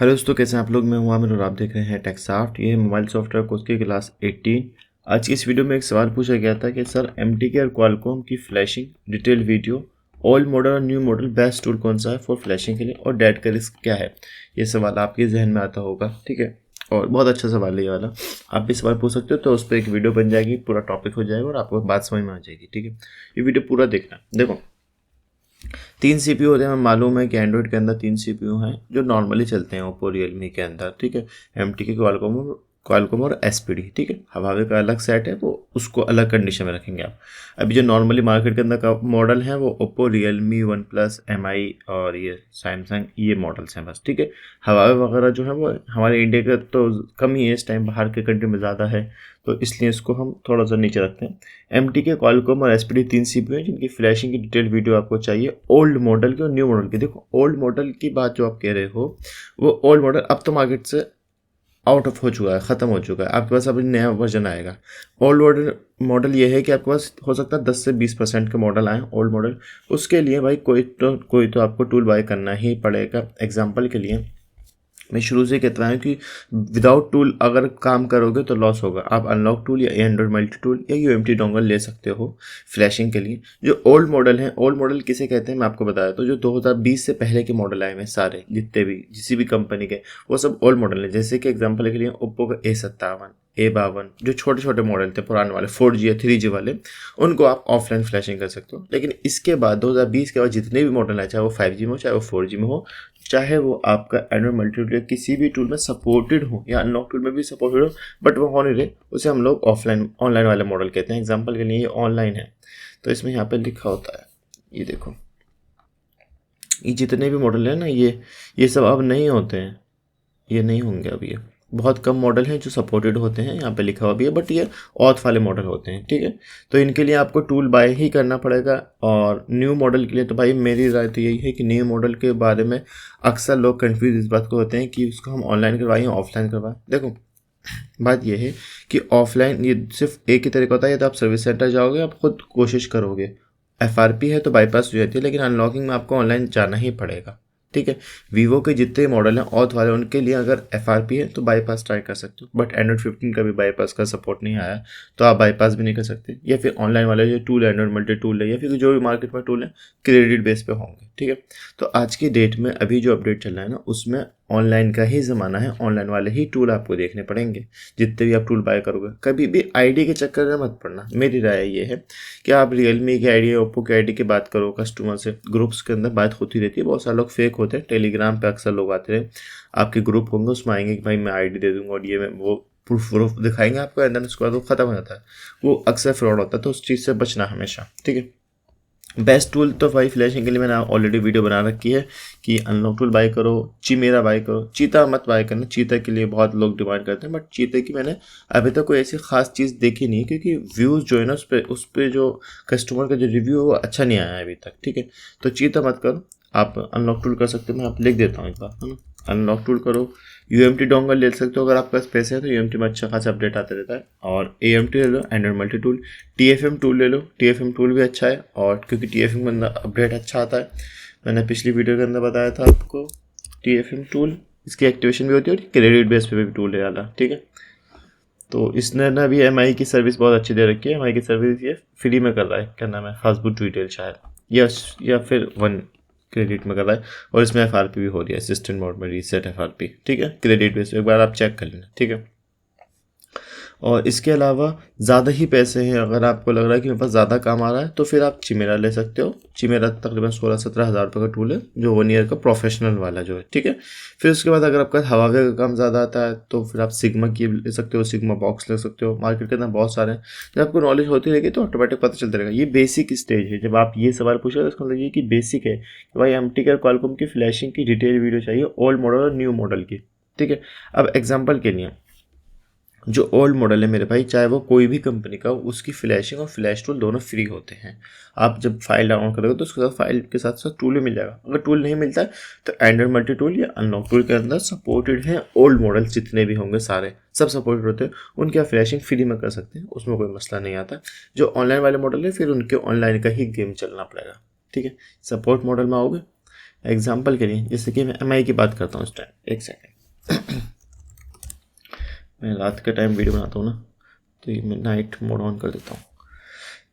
Hello दोस्तों, कैसे हैं आप लोग। मैं हूं आमिर और आप देख रहे हैं टेक्सॉफ्ट। ये है मोबाइल सॉफ्टवेयर कोर्स की क्लास 18। आज की इस वीडियो में एक सवाल पूछा गया था कि सर एमटीके और क्वालकॉम की flashing detail video old model और न्यू मॉडल बेस्ट टूल कौन सा है फॉर फ्लैशिंग के लिए और डेट का रिस्क क्या है। ये सवाल आपके जहन में आता होगा, ठीक है। और बहुत अच्छा सवाल है ये वाला। आप भी सवाल पूछ सकते हो, तो उस पर एक वीडियो बन जाएगी, पूरा टॉपिक हो जाएगा और आपको बात समझ में आ जाएगी, ठीक है। ये वीडियो पूरा देखना। देखो, 3 सीपीयू होते हैं। हमें मालूम है कि एंड्रॉइड के अंदर 3 सीपीयू हैं जो नॉर्मली चलते हैं ओप्पो रियलमी के अंदर, ठीक है। एमटीके क्वालकॉम और एसपीडी, ठीक है। हवावे का अलग सेट है, वो उसको अलग कंडीशन में रखेंगे आप। अभी जो नॉर्मली मार्केट के अंदर का मॉडल है वो Oppo Realme one plus MI और ये सैमसंग, ये मॉडल्स हैं बस, ठीक है। हवावे वगैरह जो है वो हमारे इंडिया का तो कम ही है इस टाइम, बाहर के कंट्री में ज़्यादा है, तो इसलिए इसको हम थोड़ा सा नीचे रखते हैं। एमटीके क्वालकॉम और एसपीडी 3 सीपीयू हैं जिनकी फ्लैशिंग की डिटेल वीडियो आपको चाहिए ओल्ड मॉडल की और न्यू मॉडल की। देखो, ओल्ड मॉडल की बात जो आप कह रहे हो, वो ओल्ड मॉडल अब तो मार्केट से आउट ऑफ हो चुका है, ख़त्म हो चुका है। आपके पास अभी नया वर्जन आएगा। ओल्ड मॉडल ये है कि आपके पास हो सकता है 10 से 20% के मॉडल आए ओल्ड मॉडल। उसके लिए भाई कोई तो आपको टूल बाय करना ही पड़ेगा। एग्जाम्पल के लिए मैं शुरू से कहता हूँ कि विदाउट टूल अगर काम करोगे तो लॉस होगा। आप अनलॉक टूल या एंड्रॉइड मल्टी टूल या यूएमटी डोंगल ले सकते हो फ्लैशिंग के लिए। जो ओल्ड मॉडल हैं, ओल्ड मॉडल किसे कहते हैं मैं आपको बताया, तो जो 2020 से पहले के मॉडल आए हैं सारे, जितने भी किसी भी कंपनी के, वो सब ओल्ड मॉडल हैं। जैसे कि एग्जाम्पल के लिए ओप्पो का A57, A52, जो छोटे छोटे मॉडल थे पुराने वाले 4G या 3G वाले, उनको आप ऑफलाइन फ्लैशिंग कर सकते हो। लेकिन इसके बाद 2020 के बाद जितने भी मॉडल आए, चाहे वो 5G में हो, चाहे वो 4G में हो, चाहे वो आपका एंड्रॉइड मल्टी टूल या किसी भी टूल में सपोर्टेड हो या अनलॉक टूल में भी सपोर्टेड हो, बट वो हो नहीं रहे, उसे हम लोग ऑनलाइन वाले मॉडल कहते हैं। एग्जाम्पल के लिए ये ऑनलाइन है, तो इसमें यहाँ पे लिखा होता है, ये देखो, ये जितने भी मॉडल है ना, ये सब अब नहीं होते हैं, ये नहीं होंगे अब। ये बहुत कम मॉडल हैं जो सपोर्टेड होते हैं, यहाँ पे लिखा हुआ भी है, बट ये ऑथ वाले मॉडल होते हैं, ठीक है। तो इनके लिए आपको टूल बाय ही करना पड़ेगा। और न्यू मॉडल के लिए तो भाई मेरी राय तो यही है कि न्यू मॉडल के बारे में अक्सर लोग कंफ्यूज इस बात को होते हैं कि उसको हम ऑनलाइन करवाएं या ऑफलाइन करवाएं। देखो, बात यह है कि ऑफलाइन ये सिर्फ एक ही तरीका होता है, या तो आप सर्विस सेंटर जाओगे, आप खुद कोशिश करोगे, एफआरपी है तो बाईपास हो जाती है, लेकिन अनलॉकिंग में आपको ऑनलाइन जाना ही पड़ेगा, ठीक है। वीवो के जितने मॉडल हैं ऑथ वाले, उनके लिए अगर एफआरपी है तो बाईपास ट्राई कर सकते हो, बट एंड्रॉइड 15 का भी बाईपास का सपोर्ट नहीं आया, तो आप बाईपास भी नहीं कर सकते। या फिर ऑनलाइन वाले जो टूल है, एंड्रॉइड मल्टी टूल है, या फिर जो भी मार्केट में टूल है, क्रेडिट बेस पे होंगे, ठीक है। तो आज की डेट में अभी जो अपडेट चल रहा है ना, उसमें ऑनलाइन का ही ज़माना है। ऑनलाइन वाले ही टूल आपको देखने पड़ेंगे जितने भी आप टूल बाय करोगे। कभी भी आईडी के चक्कर में मत पड़ना। मेरी राय ये है कि आप रियलमी की आईडी, ओप्पो की आईडी की बात करो कस्टमर से, ग्रुप्स के अंदर बात होती रहती है। बहुत सारे लोग फेक होते हैं, टेलीग्राम पे अक्सर लोग आते हैं, आपके ग्रुप होंगे, उसमें आएंगे कि भाई मैं आईडी दे दूंगा और ये मैं वो प्रूफ दिखाएंगे आपको, एंड देन उसके बाद वो खत्म हो जाता है। वो अक्सर फ्रॉड होता है, तो उस चीज़ से बचना हमेशा, ठीक है। बेस्ट टूल तो भाई फ्लैशिंग के लिए मैंने ऑलरेडी वीडियो बना रखी है कि अनलॉक टूल बाय करो, चिमेरा बाय करो, चीता मत बाय करना। चीता के लिए बहुत लोग डिमांड करते हैं, बट चीता की मैंने अभी तक कोई ऐसी खास चीज़ देखी नहीं, क्योंकि व्यूज़ जो है ना उस पर जो कस्टमर का जो रिव्यू है वो अच्छा नहीं आया है अभी तक, ठीक है। तो चीता मत करो, आप अनलॉक टूल कर सकते हो। मैं आप लिख देता हूँ एक बार, है ना। अनलॉक टूल करो, यूएमटी डोंगल ले सकते हो अगर आपके पास पैसे हैं तो। यूएमटी में अच्छा खासा अपडेट आता रहता है। और एएमटी ले लो, android multi tool. TFM tool ले लो, टीएफएम टूल भी अच्छा है, और क्योंकि टीएफएम के अंदर अपडेट अच्छा आता है। मैंने पिछली वीडियो के अंदर बताया था आपको, टीएफएम टूल इसकी एक्टिवेशन भी होती है और क्रेडिट बेस पे भी टूल है वाला, ठीक है। तो इसने ना भी एमआई की सर्विस बहुत अच्छी दे रखी है। एमआई की सर्विस ये फ्री में कर रहा है, क्या नाम है, फास्टबूट रिटेल शायद, या फिर वन क्रेडिट में कर रहा है। और इसमें एफआरपी भी हो रही है, असिस्टेंट मोड में रीसेट एफआरपी, ठीक है। क्रेडिट बेस एक बार आप चेक कर लेना, ठीक है। और इसके अलावा ज़्यादा ही पैसे हैं, अगर आपको लग रहा है कि मेरे पास ज़्यादा काम आ रहा है, तो फिर आप चिमेरा ले सकते हो। चिमेरा तकरीबन 16-17 हज़ार रुपये का टूल है, जो 1 ईयर का प्रोफेशनल वाला जो है, ठीक है। फिर उसके बाद अगर आपका हवावे का काम ज़्यादा आता है तो फिर आप सिग्मा की ले सकते हो, सिग्मा बॉक्स ले सकते हो। मार्केट के अंदर बहुत सारे हैं। जब आपको नॉलेज होती रहेगी तो ऑटोमेटिक पता चलता रहेगा। ये बेसिक स्टेज है। जब आप ये सवाल पूछो तो इसका मतलब ये कि बेसिक है कि भाई एमटीके और क्वालकॉम की फ्लैशिंग की डिटेल वीडियो चाहिए, ओल्ड मॉडल और न्यू मॉडल की, ठीक है। अब एग्जाम्पल के लिए जो ओल्ड मॉडल है मेरे भाई, चाहे वो कोई भी कंपनी का हो, उसकी फ्लैशिंग और फ्लैश टूल दोनों फ्री होते हैं। आप जब फाइल डाउनलोड करोगे तो उसके साथ फाइल के साथ साथ टूल भी मिल जाएगा। अगर टूल नहीं मिलता है तो एंड्रॉइड मल्टी टूल या अनलॉक टूल के अंदर सपोर्टेड हैं ओल्ड मॉडल जितने भी होंगे, सारे सब सपोर्टेड होते हैं। उनकी आप फ्लैशिंग फ्री में कर सकते हैं, उसमें कोई मसला नहीं आता। जो ऑनलाइन वाले मॉडल है फिर उनके ऑनलाइन का ही गेम चलना पड़ेगा, ठीक है। सपोर्ट मॉडल में आओगे, एग्जाम्पल के लिए जैसे कि मैं एमआई की बात करता हूँ इस टाइम, एक सेकेंड। मैं रात के टाइम वीडियो बनाता हूँ ना, तो ये मैं नाइट मोड ऑन कर देता हूँ।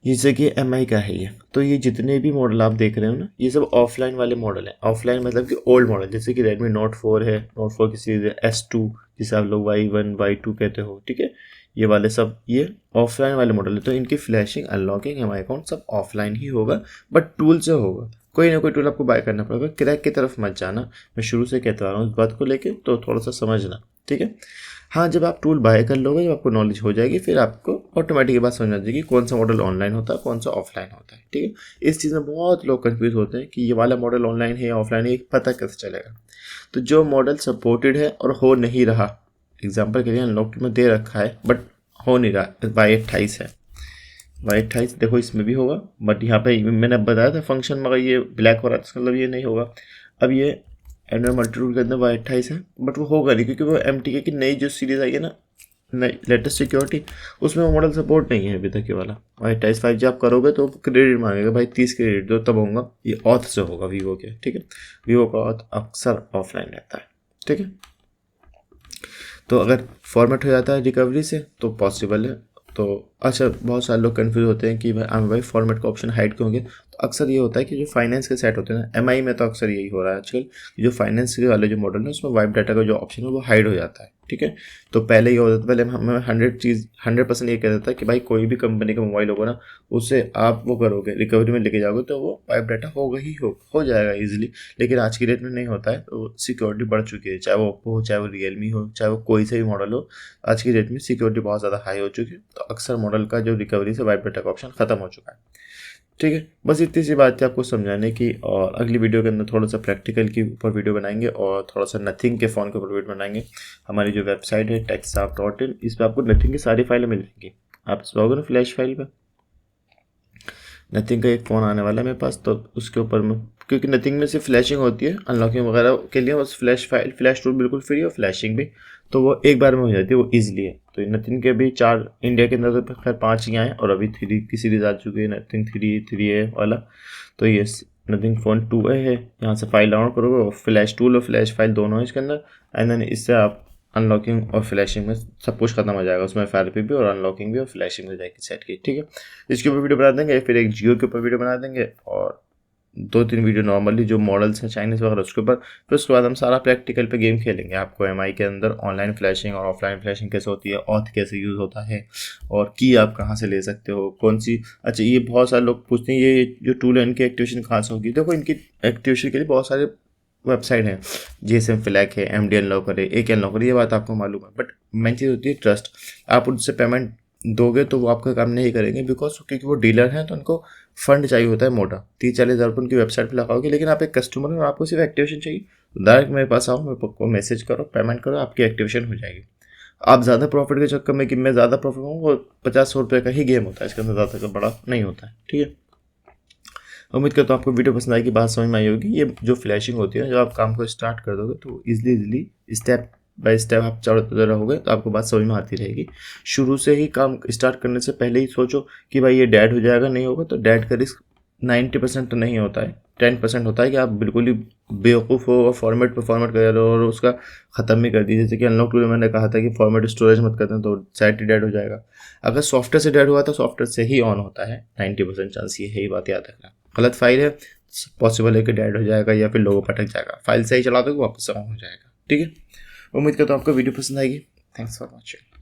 जैसे कि MI का है ये, तो ये जितने भी मॉडल आप देख रहे हो ना, ये सब ऑफलाइन वाले मॉडल हैं। ऑफलाइन मतलब कि ओल्ड मॉडल, जैसे कि Redmi Note 4 है, Note 4 की सीरीज है, S2 जिसे आप लोग Y1 Y2 कहते हो, ठीक है। ये वाले सब ये ऑफलाइन वाले मॉडल है, तो इनकी फ्लैशिंग, अनलॉकिंग, MI अकाउंट सब ऑफलाइन ही होगा, बट टूल से होगा। कोई ना कोई टूल आपको बाय करना पड़ेगा। क्रैक की तरफ मत जाना, मैं शुरू से कहता आ रहा हूँ इस बात को लेके, तो थोड़ा सा समझना, ठीक है। हाँ, जब आप टूल बाय कर लोगे, जब आपको नॉलेज हो जाएगी, फिर आपको ऑटोमेटिक ये बात समझ आ जाएगी कौन सा मॉडल ऑनलाइन होता है, कौन सा ऑफलाइन होता है, ठीक है। इस चीज़ में बहुत लोग कंफ्यूज होते हैं कि ये वाला मॉडल ऑनलाइन है या ऑफलाइन है, ये पता कैसे चलेगा। तो जो मॉडल सपोर्टेड है और हो नहीं रहा, एग्जाम्पल के लिए अनलॉक्ड में दे रखा है बट हो नहीं रहा, Y28 है, Y28 देखो इसमें भी होगा, बट यहाँ पे मैंने बताया था फंक्शन, मगर ये ब्लैक हो रहा है, इसका मतलब ये नहीं होगा। अब ये एंड्रॉइड मल्टी टूल के अंदर Y28 है, बट वो होगा नहीं, क्योंकि वो MTK की नई जो सीरीज़ आई है ना, नई लेटेस्ट सिक्योरिटी, उसमें वो मॉडल सपोर्ट नहीं है अभी तक। ये वाला Y28 5G आप करोगे तो क्रेडिट मांगेगा, भाई 30 क्रेडिट दो तब होगा। ये ऑथ से होगा वीवो के, ठीक है। वीवो का ऑथ अक्सर ऑफलाइन रहता है, ठीक है। तो अगर फॉर्मेट हो जाता है रिकवरी से तो पॉसिबल है। तो अच्छा, बहुत सारे लोग कंफ्यूज होते हैं कि भाई फॉर्मेट का ऑप्शन हाइड क्यों होंगे। तो अक्सर ये होता है कि जो फाइनेंस के सेट होते हैं ना, MI में तो अक्सर यही हो रहा है आजकल, जो फाइनेंस के वाले जो मॉडल है उसमें वाइप डाटा का जो ऑप्शन है वो हाइड हो जाता है, ठीक है। तो पहले ये होता था, पहले हमें 100% ये कहता था कि भाई कोई भी कंपनी का मोबाइल होगा ना, उसे आप वो करोगे रिकवरी में लेके जाओगे तो वो वाइप डाटा होगा ही हो जाएगा ईजिली। लेकिन आज की डेट में नहीं होता है, तो सिक्योरिटी बढ़ चुकी है, चाहे वो ओप्पो हो, चाहे वो रियलमी हो, चाहे वो कोई से भी मॉडल हो। आज की डेट में सिक्योरिटी बहुत ज़्यादा हाई हो चुकी है, तो अक्सर मॉडल का जो रिकवरी से वाइप डाटा का ऑप्शन खत्म हो चुका है, ठीक है। बस इतनी सी बात है आपको समझाने की, और अगली वीडियो के अंदर थोड़ा सा प्रैक्टिकल के ऊपर वीडियो बनाएंगे और थोड़ा सा नथिंग के फ़ोन के ऊपर वीडियो बनाएंगे। हमारी जो वेबसाइट है techsap.in, इस पर आपको नथिंग की सारी फाइलें मिल जाएंगी। आप जाओगे ना फ्लैश फाइल पर, नथिंग का एक फ़ोन आने वाला है मेरे पास, तो उसके ऊपर में, क्योंकि नथिंग में सिर्फ फ्लैशिंग होती है, अनलॉकिंग वगैरह के लिए बस फ्लैश टूल बिल्कुल फ्री और फ्लैशिंग भी, तो वो एक बार में हो जाती है, वो ईजिली है। तो नथिंग के भी 4 इंडिया के अंदर तो खैर 5 ही आए, और अभी 3 की सीरीज़ आ चुकी है, नथिंग 3A वाला। तो ये नथिंग फ़ोन 2A है। यहाँ से फाइल डाउनलोड करोगे, और फ्लैश टूल और फ्लैश फाइल दोनों है इसके अंदर, एंड देन इससे आप अनलॉकिंग और फ्लैशिंग में सब कुछ खत्म हो जाएगा। उसमें FRP भी और अनलॉकिंग भी और फ्लैशिंग हो जाएगी सेट की, ठीक है। इसके ऊपर वीडियो बना देंगे, फिर एक जियो के ऊपर वीडियो बना देंगे, और 2-3 वीडियो नॉर्मली जो मॉडल्स हैं चाइनीज़ वगैरह उसके ऊपर। फिर उसके बाद हम सारा प्रैक्टिकल पे गेम खेलेंगे, आपको MI के अंदर ऑनलाइन फ्लैशिंग और ऑफलाइन फ्लैशिंग कैसे होती है, ऑथ कैसे यूज़ होता है, और की आप कहाँ से ले सकते हो, कौन सी। अच्छा, ये बहुत सारे लोग पूछते हैं ये जो टूल है इनकी एक्टिवेशन कहाँ से होगी। देखो, इनकी एक्टिवेशन के लिए बहुत सारे वेबसाइट है, GSM फ्लैग है, MD अनलॉकर है, AK अनलॉकर, ये बात आपको मालूम है। बट मेन चीज़ होती है ट्रस्ट। आप उनसे पेमेंट दोगे तो वो आपका काम नहीं करेंगे, बिकॉज क्योंकि वो डीलर हैं, तो उनको फंड चाहिए होता है मोटा, 30-40 हज़ार रुपये उनकी वेबसाइट पर लगाओगे। लेकिन आप एक कस्टमर हो और आपको सिर्फ एक्टिवेशन चाहिए, तो डायरेक्ट मेरे पास आओ, मेरे को मैसेज करो, पेमेंट करो, आपकी एक्टिवेशन हो जाएगी। आप ज़्यादा प्रॉफिट के चक्कर में कि मैं ज़्यादा प्रॉफिट हूँ, वो 50-100 रुपये का ही गेम होता है, इसके अंदर ज़्यादा बड़ा नहीं होता है, ठीक है। उम्मीद करता हूँ आपको वीडियो पसंद आएगी, बात समझ में आई होगी। ये जो फ्लैशिंग होती है, जब आप काम को स्टार्ट कर दोगे तो इजीली स्टेप बाय स्टेप आप चढ़ते रहोगे, तो आपको बात समझ में आती रहेगी। शुरू से ही काम स्टार्ट करने से पहले ही सोचो कि भाई ये डेड हो जाएगा, नहीं होगा। तो डेड का रिस्क 90% तो नहीं होता है, 10% होता है कि आप बिल्कुल ही बेवकूफ़ हो और फॉर्मेट कर रहे हो और उसका ख़त्म भी कर दीजिए। जैसे कि अनलॉक टूल में मैंने कहा था कि फॉर्मेट स्टोरेज मत करते हैं तो साइट ही डेड हो जाएगा। अगर सॉफ्टवेयर से डेड हुआ तो सॉफ्टवेयर से ही ऑन होता है, 90% चांस ये है, ही बात याद रखना। गलत फाइल है, पॉसिबल है कि डेड हो जाएगा या फिर लोगो पटक जाएगा। फाइल सही चला दोगे वापस ऑन हो जाएगा, ठीक है। उम्मीद करता हूँ आपको वीडियो पसंद आएगी। Thanks for watching.